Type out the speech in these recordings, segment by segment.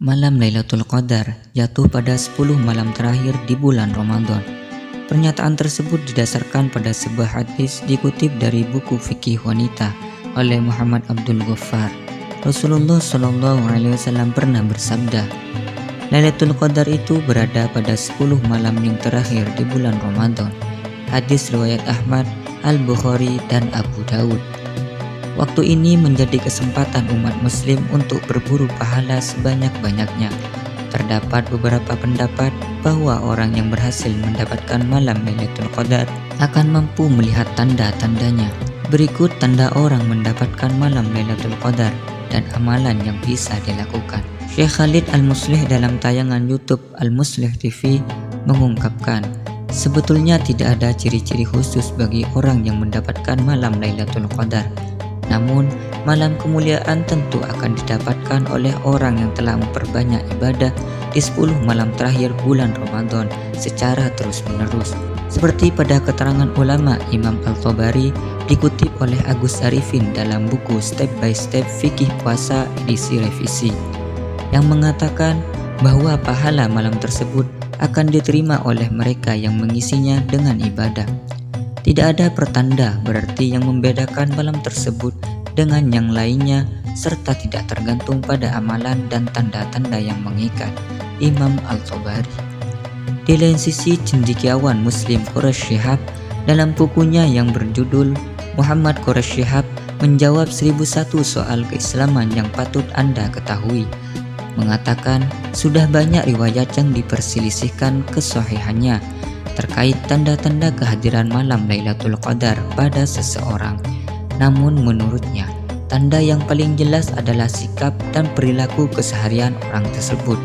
Malam Lailatul Qadar jatuh pada 10 malam terakhir di bulan Ramadan. Pernyataan tersebut didasarkan pada sebuah hadis dikutip dari buku Fikih Wanita oleh Muhammad Abdul Ghaffar. Rasulullah SAW pernah bersabda, Lailatul Qadar itu berada pada 10 malam yang terakhir di bulan Ramadan. Hadis riwayat Ahmad, Al-Bukhari, dan Abu Daud. Waktu ini menjadi kesempatan umat muslim untuk berburu pahala sebanyak-banyaknya. Terdapat beberapa pendapat bahwa orang yang berhasil mendapatkan malam Lailatul Qadar akan mampu melihat tanda-tandanya. Berikut tanda orang mendapatkan malam Lailatul Qadar dan amalan yang bisa dilakukan. Syekh Khalid Al-Muslih dalam tayangan YouTube Al-Muslih TV mengungkapkan, sebetulnya tidak ada ciri-ciri khusus bagi orang yang mendapatkan malam Lailatul Qadar. Namun, malam kemuliaan tentu akan didapatkan oleh orang yang telah memperbanyak ibadah di 10 malam terakhir bulan Ramadan secara terus-menerus. Seperti pada keterangan ulama Imam Al-Tabari dikutip oleh Agus Arifin dalam buku Step by Step Fikih Puasa edisi revisi, yang mengatakan bahwa pahala malam tersebut akan diterima oleh mereka yang mengisinya dengan ibadah. Tidak ada pertanda berarti yang membedakan malam tersebut dengan yang lainnya serta tidak tergantung pada amalan dan tanda-tanda yang mengikat. Imam Al-Tabari. Di lain sisi, cendekiawan Muslim Quraisy Shihab dalam bukunya yang berjudul Muhammad Quraisy Shihab menjawab 1001 soal keislaman yang patut Anda ketahui, mengatakan sudah banyak riwayat yang diperselisihkan kesahihannya terkait tanda-tanda kehadiran malam Lailatul Qadar pada seseorang. Namun menurutnya, tanda yang paling jelas adalah sikap dan perilaku keseharian orang tersebut.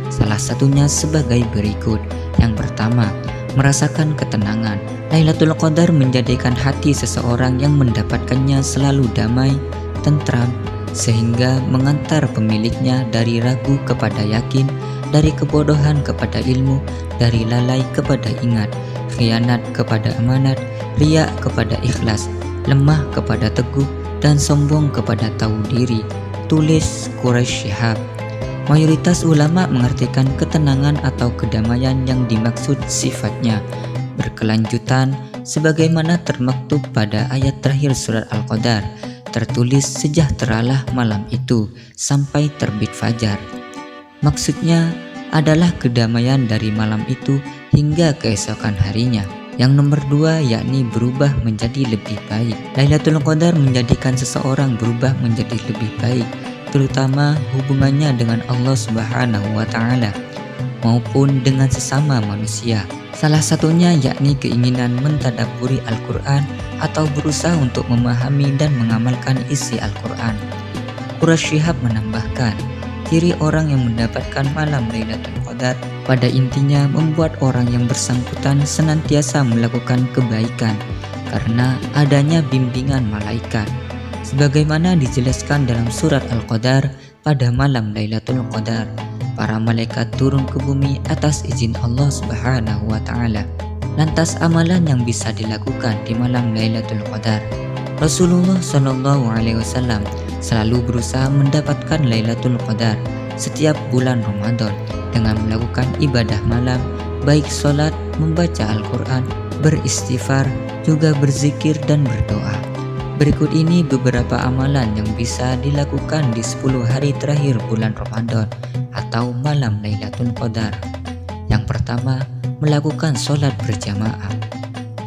Salah satunya sebagai berikut. Yang pertama, merasakan ketenangan. Lailatul Qadar menjadikan hati seseorang yang mendapatkannya selalu damai, tentram, sehingga mengantar pemiliknya dari ragu kepada yakin, dari kebodohan kepada ilmu, dari lalai kepada ingat, khianat kepada amanat, riya kepada ikhlas, lemah kepada teguh, dan sombong kepada tahu diri. Tulis Quraisy Shihab. Mayoritas ulama mengartikan ketenangan atau kedamaian yang dimaksud sifatnya berkelanjutan sebagaimana termaktub pada ayat terakhir surat Al-Qadar, tertulis sejahteralah malam itu sampai terbit fajar. Maksudnya adalah kedamaian dari malam itu hingga keesokan harinya. Yang nomor 2 yakni berubah menjadi lebih baik. Lailatul Qadar menjadikan seseorang berubah menjadi lebih baik, terutama hubungannya dengan Allah Subhanahu wa Ta'ala maupun dengan sesama manusia. Salah satunya yakni keinginan mentadabburi Al-Quran atau berusaha untuk memahami dan mengamalkan isi Al-Quran. Quraisy Shihab menambahkan, ciri orang yang mendapatkan malam Lailatul Qadar pada intinya membuat orang yang bersangkutan senantiasa melakukan kebaikan karena adanya bimbingan malaikat. Sebagaimana dijelaskan dalam surat Al-Qadar, pada malam Lailatul Qadar, para malaikat turun ke bumi atas izin Allah Subhanahu wa Ta'ala. Lantas amalan yang bisa dilakukan di malam Lailatul Qadar. Rasulullah SAW selalu berusaha mendapatkan Lailatul Qadar setiap bulan Ramadan dengan melakukan ibadah malam, baik sholat, membaca Al-Quran, beristighfar, juga berzikir dan berdoa. Berikut ini beberapa amalan yang bisa dilakukan di 10 hari terakhir bulan Ramadan atau malam Lailatul Qadar. Yang pertama, melakukan sholat berjamaah.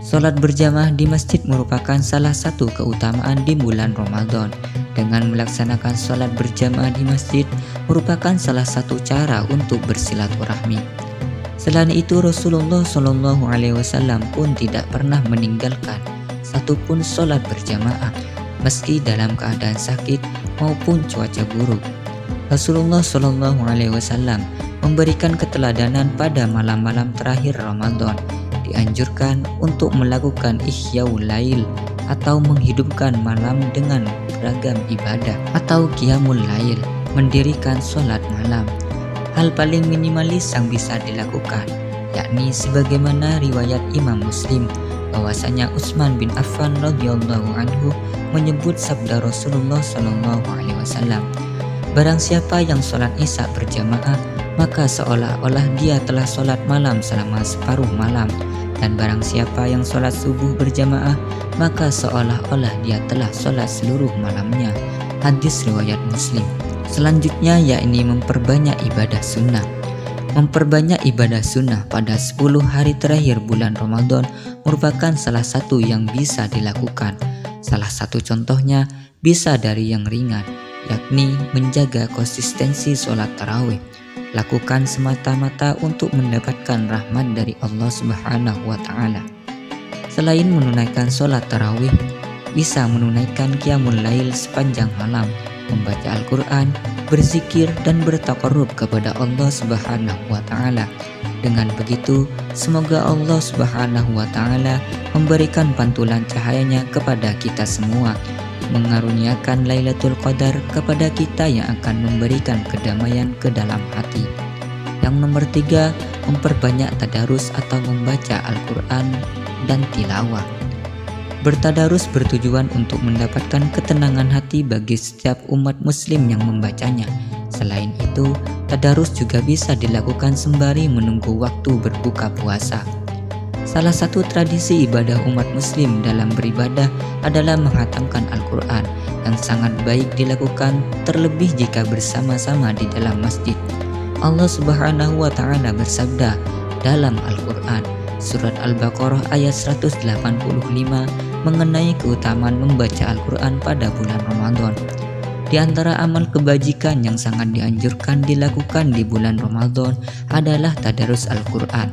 Sholat berjamaah di masjid merupakan salah satu keutamaan di bulan Ramadan. Dengan melaksanakan sholat berjamaah di masjid merupakan salah satu cara untuk bersilaturahmi. Selain itu, Rasulullah SAW pun tidak pernah meninggalkan satupun sholat berjamaah meski dalam keadaan sakit maupun cuaca buruk. Rasulullah SAW memberikan keteladanan pada malam-malam terakhir Ramadan. Dianjurkan untuk melakukan ihyaul lail atau menghidupkan malam dengan beragam ibadah, atau qiyamul lail, mendirikan sholat malam. Hal paling minimalis yang bisa dilakukan yakni sebagaimana riwayat Imam Muslim bahwasanya Utsman bin Affan radhiyallahu anhu menyebut sabda Rasulullah SAW, Barang siapa yang sholat isya berjamaah, maka seolah-olah dia telah sholat malam selama separuh malam. Dan barang siapa yang sholat subuh berjamaah, maka seolah-olah dia telah sholat seluruh malamnya. Hadis riwayat Muslim. Selanjutnya yakni memperbanyak ibadah sunnah. Memperbanyak ibadah sunnah pada 10 hari terakhir bulan Ramadan merupakan salah satu yang bisa dilakukan. Salah satu contohnya bisa dari yang ringan, yakni menjaga konsistensi sholat tarawih. Lakukan semata-mata untuk mendapatkan rahmat dari Allah Subhanahu wa Ta'ala. Selain menunaikan sholat tarawih, bisa menunaikan qiyamul lail sepanjang malam, membaca Al-Quran, berzikir dan bertaqarrub kepada Allah Subhanahu wa Ta'ala. Dengan begitu, semoga Allah Subhanahu wa Ta'ala memberikan pantulan cahayanya kepada kita semua, mengaruniakan Lailatul Qadar kepada kita yang akan memberikan kedamaian ke dalam hati. Yang nomor 3, memperbanyak tadarus atau membaca Al-Quran dan tilawah. Bertadarus bertujuan untuk mendapatkan ketenangan hati bagi setiap umat muslim yang membacanya. Selain itu, tadarus juga bisa dilakukan sembari menunggu waktu berbuka puasa. Salah satu tradisi ibadah umat muslim dalam beribadah adalah menghatamkan Al-Quran, yang sangat baik dilakukan terlebih jika bersama-sama di dalam masjid. Allah Subhanahu wa Ta'ala bersabda dalam Al-Quran, surat Al-Baqarah ayat 185, mengenai keutamaan membaca Al-Quran pada bulan Ramadan. Di antara amal kebajikan yang sangat dianjurkan dilakukan di bulan Ramadan adalah tadarus Al-Quran.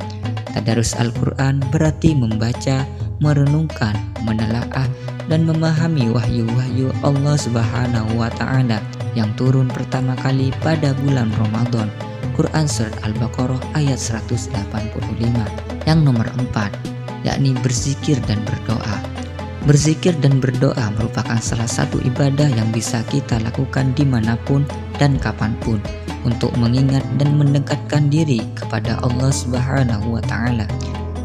Tadarus Al-Quran berarti membaca, merenungkan, menelaah, dan memahami wahyu-wahyu Allah Subhanahu wa Ta'ala yang turun pertama kali pada bulan Ramadan. Quran surat Al-Baqarah ayat 185. Yang nomor 4, yakni berzikir dan berdoa. Berzikir dan berdoa merupakan salah satu ibadah yang bisa kita lakukan dimanapun dan kapanpun untuk mengingat dan mendekatkan diri kepada Allah Subhanahu wa Ta'ala.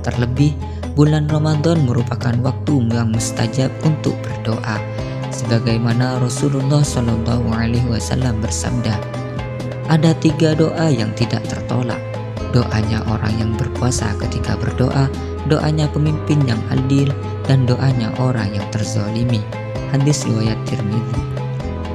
Terlebih, bulan Ramadan merupakan waktu yang mustajab untuk berdoa, sebagaimana Rasulullah SAW bersabda, ada 3 doa yang tidak tertolak. Doanya orang yang berpuasa ketika berdoa, doanya pemimpin yang adil, dan doanya orang yang terzalimi. Hadis riwayat Tirmidzi.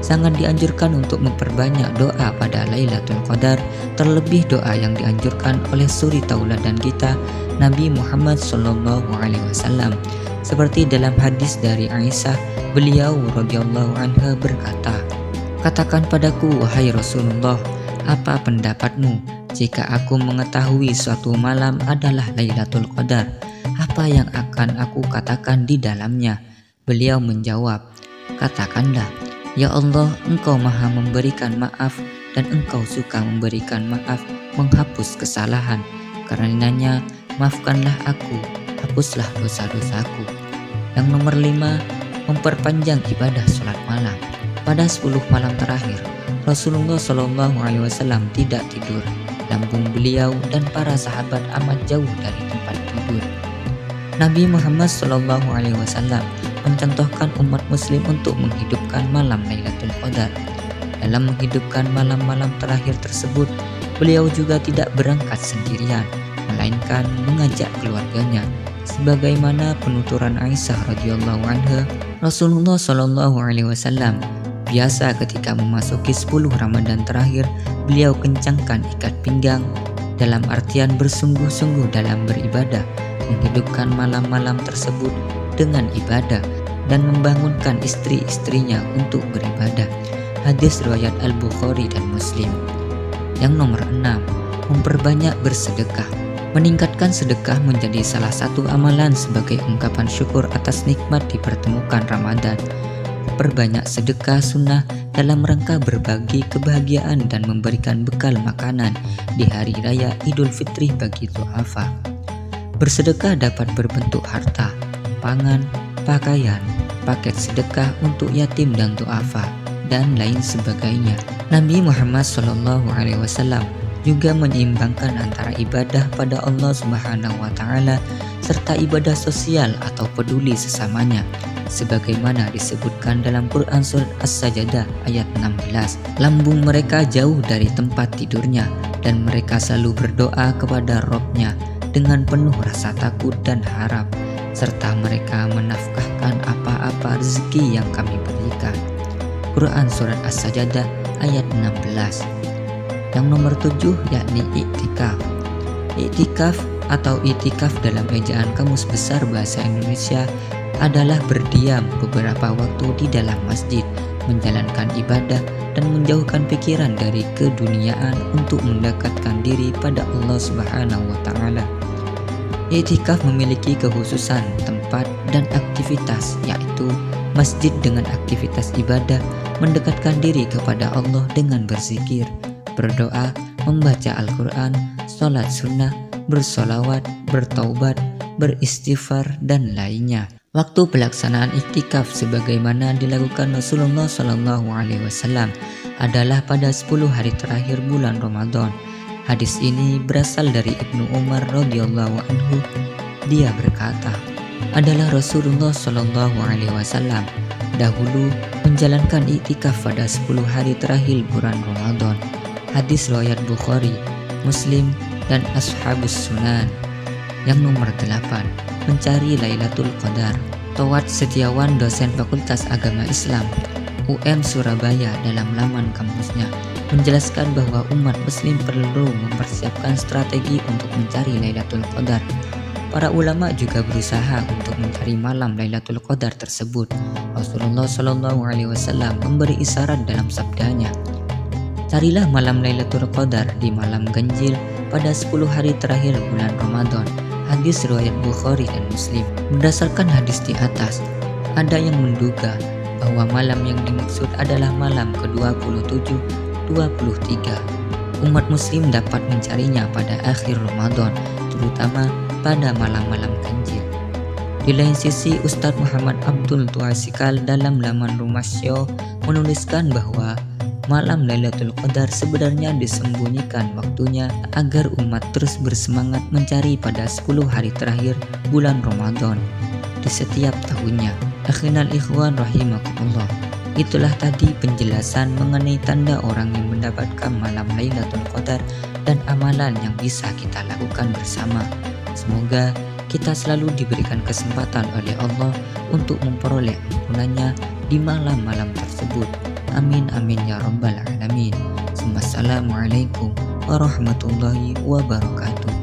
Sangat dianjurkan untuk memperbanyak doa pada Lailatul Qadar, terlebih doa yang dianjurkan oleh suri tauladan kita, Nabi Muhammad SAW. Seperti dalam hadis dari Aisyah, beliau radhiyallahu anha berkata, "Katakan padaku wahai Rasulullah, apa pendapatmu jika aku mengetahui suatu malam adalah Lailatul Qadar? Apa yang akan aku katakan di dalamnya?" Beliau menjawab, "Katakanlah, ya Allah, Engkau maha memberikan maaf dan Engkau suka memberikan maaf, menghapus kesalahan. Karenanya, maafkanlah aku, hapuslah dosa-dosaku." Yang nomor 5, memperpanjang ibadah sholat malam. Pada 10 malam terakhir, Rasulullah SAW tidak tidur. Lambung beliau dan para sahabat amat jauh dari tempat tidur. Nabi Muhammad SAW mencontohkan umat muslim untuk menghidupkan malam Lailatul Qadar. Dalam menghidupkan malam-malam terakhir tersebut, beliau juga tidak berangkat sendirian, melainkan mengajak keluarganya. Sebagaimana penuturan Aisyah radhiyallahu anha, Rasulullah SAW biasa ketika memasuki 10 Ramadan terakhir, beliau kencangkan ikat pinggang, dalam artian bersungguh-sungguh dalam beribadah, menghidupkan malam-malam tersebut dengan ibadah, dan membangunkan istri-istrinya untuk beribadah. Hadis riwayat Al-Bukhari dan Muslim. Yang nomor 6, memperbanyak bersedekah. Meningkatkan sedekah menjadi salah satu amalan sebagai ungkapan syukur atas nikmat dipertemukan Ramadan. Perbanyak sedekah sunnah dalam rangka berbagi kebahagiaan dan memberikan bekal makanan di hari raya Idul Fitri bagi du'afa. Bersedekah dapat berbentuk harta, pangan, pakaian, paket sedekah untuk yatim dan du'afa, dan lain sebagainya. Nabi Muhammad SAW juga menyeimbangkan antara ibadah pada Allah Subhanahu wa Ta'ala serta ibadah sosial atau peduli sesamanya. sebagaimana disebutkan dalam Quran surat As-Sajdah ayat 16. Lambung mereka jauh dari tempat tidurnya dan mereka selalu berdoa kepada Rabb-Nya dengan penuh rasa takut dan harap, serta mereka menafkahkan apa-apa rezeki yang kami berikan. Quran surat As-Sajdah ayat 16. Yang nomor 7 yakni iktikaf. Iktikaf atau itikaf dalam ejaan Kamus Besar Bahasa Indonesia adalah berdiam beberapa waktu di dalam masjid, menjalankan ibadah dan menjauhkan pikiran dari keduniaan untuk mendekatkan diri pada Allah Subhanahu wa taala. Iktikaf memiliki kekhususan tempat dan aktivitas, yaitu masjid dengan aktivitas ibadah, mendekatkan diri kepada Allah dengan berzikir, berdoa, membaca Al-Quran, sholat sunnah, bersolawat, bertaubat, beristighfar, dan lainnya. Waktu pelaksanaan iktikaf sebagaimana dilakukan Rasulullah SAW adalah pada 10 hari terakhir bulan Ramadan. Hadis ini berasal dari Ibnu Umar radhiyallahu anhu. Dia berkata, adalah Rasulullah SAW dahulu menjalankan iktikaf pada 10 hari terakhir bulan Ramadan. Hadis riwayat Bukhari, Muslim, dan Ashabus Sunan. Yang nomor 8, mencari Lailatul Qadar. Towat Setiawan, dosen Fakultas Agama Islam UM Surabaya, dalam laman kampusnya menjelaskan bahwa umat muslim perlu mempersiapkan strategi untuk mencari Lailatul Qadar. Para ulama juga berusaha untuk mencari malam Lailatul Qadar tersebut. Rasulullah SAW memberi isyarat dalam sabdanya, carilah malam Lailatul Qadar di malam ganjil pada 10 hari terakhir bulan Ramadan. Hadis riwayat Bukhari dan Muslim. Berdasarkan hadis di atas, ada yang menduga bahwa malam yang dimaksud adalah malam ke-27, 23. Umat muslim dapat mencarinya pada akhir Ramadan, terutama pada malam-malam ganjil. Di lain sisi, Ustadz Muhammad Abdul Tuasikal dalam laman Rumasyo menuliskan bahwa malam Lailatul Qadar sebenarnya disembunyikan waktunya agar umat terus bersemangat mencari pada 10 hari terakhir bulan Ramadan di setiap tahunnya. Akhinal ikhwan rahimakumullah. Itulah tadi penjelasan mengenai tanda orang yang mendapatkan malam Lailatul Qadar dan amalan yang bisa kita lakukan bersama. Semoga kita selalu diberikan kesempatan oleh Allah untuk memperoleh ampunannya di malam-malam tersebut. Amin amin ya rabbal alamin. Assalamualaikum warahmatullahi wabarakatuh.